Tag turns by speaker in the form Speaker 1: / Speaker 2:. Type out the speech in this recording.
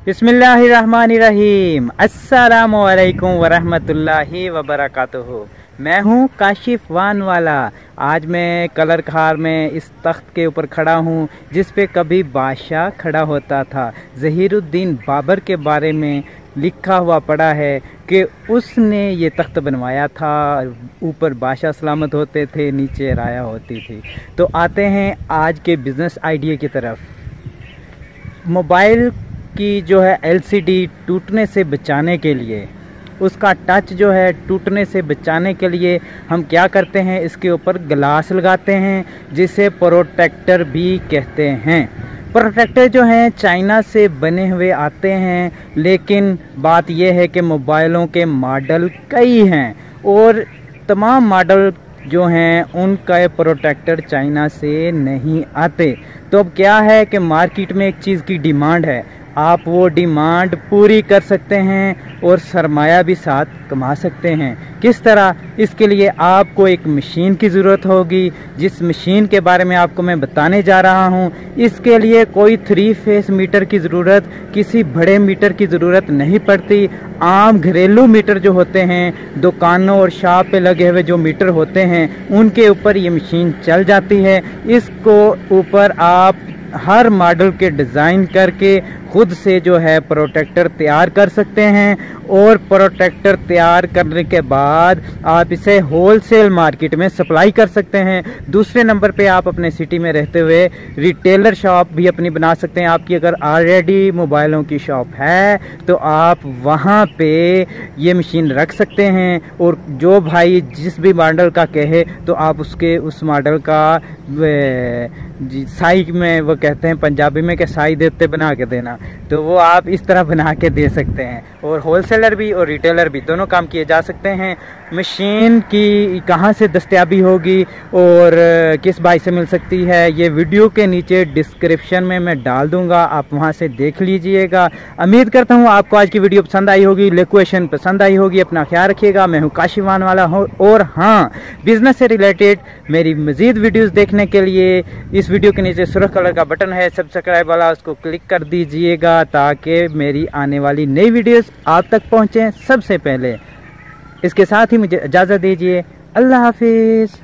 Speaker 1: बिस्मिल्लाहिर्रहमानिर्रहीम। अस्सलामुअलैकुम वरहमतुल्लाहि वबरकातुहू। मैं हूँ काशिफ वानवाला। आज मैं कलर खार में इस तख्त के ऊपर खड़ा हूँ जिस पे कभी बादशाह खड़ा होता था। ज़हीरुद्दीन बाबर के बारे में लिखा हुआ पड़ा है कि उसने ये तख्त बनवाया था। ऊपर बादशाह सलामत होते थे, नीचे राया होती थी। तो आते हैं आज के बिज़नेस आइडिया की तरफ। मोबाइल की जो है एलसीडी टूटने से बचाने के लिए, उसका टच जो है टूटने से बचाने के लिए हम क्या करते हैं, इसके ऊपर ग्लास लगाते हैं जिसे प्रोटेक्टर भी कहते हैं। प्रोटेक्टर जो हैं चाइना से बने हुए आते हैं, लेकिन बात यह है कि मोबाइलों के मॉडल कई हैं और तमाम मॉडल जो हैं उनका प्रोटेक्टर चाइना से नहीं आते। तो अब क्या है कि मार्केट में एक चीज़ की डिमांड है, आप वो डिमांड पूरी कर सकते हैं और सरमाया भी साथ कमा सकते हैं। किस तरह? इसके लिए आपको एक मशीन की ज़रूरत होगी, जिस मशीन के बारे में आपको मैं बताने जा रहा हूं। इसके लिए कोई 3 फेस मीटर की ज़रूरत, किसी बड़े मीटर की ज़रूरत नहीं पड़ती। आम घरेलू मीटर जो होते हैं, दुकानों और शॉप पे लगे हुए जो मीटर होते हैं, उनके ऊपर ये मशीन चल जाती है। इसको ऊपर आप हर मॉडल के डिज़ाइन करके खुद से जो है प्रोटेक्टर तैयार कर सकते हैं और प्रोटेक्टर तैयार करने के बाद आप इसे होलसेल मार्केट में सप्लाई कर सकते हैं। दूसरे नंबर पे आप अपने सिटी में रहते हुए रिटेलर शॉप भी अपनी बना सकते हैं। आपकी अगर ऑलरेडी मोबाइलों की शॉप है तो आप वहाँ पे ये मशीन रख सकते हैं और जो भाई जिस भी मॉडल का कहे तो आप उसके उस मॉडल का साई में, वो कहते हैं पंजाबी में कि साई देते बना के देना, तो वो आप इस तरह बना के दे सकते हैं। और होलसेलर भी और रिटेलर भी दोनों काम किए जा सकते हैं। मशीन की कहाँ से दस्तयाबी होगी और किस भाई से मिल सकती है, ये वीडियो के नीचे डिस्क्रिप्शन में मैं डाल दूंगा, आप वहाँ से देख लीजिएगा। उम्मीद करता हूँ आपको आज की वीडियो पसंद आई होगी, लोकेशन पसंद आई होगी। अपना ख्याल रखिएगा। मैं हूँ काशिफ वानवाला हूँ और हाँ, बिजनेस से रिलेटेड मेरी मज़ीद वीडियोज़ देखने के लिए इस वीडियो के नीचे सुर्ख कलर का बटन है सब्सक्राइब वाला, उसको क्लिक कर दीजिएगा ताकि मेरी आने वाली नई वीडियोस आप तक पहुंचे सबसे पहले। इसके साथ ही मुझे इजाज़त दीजिए। अल्लाह हाफिज़।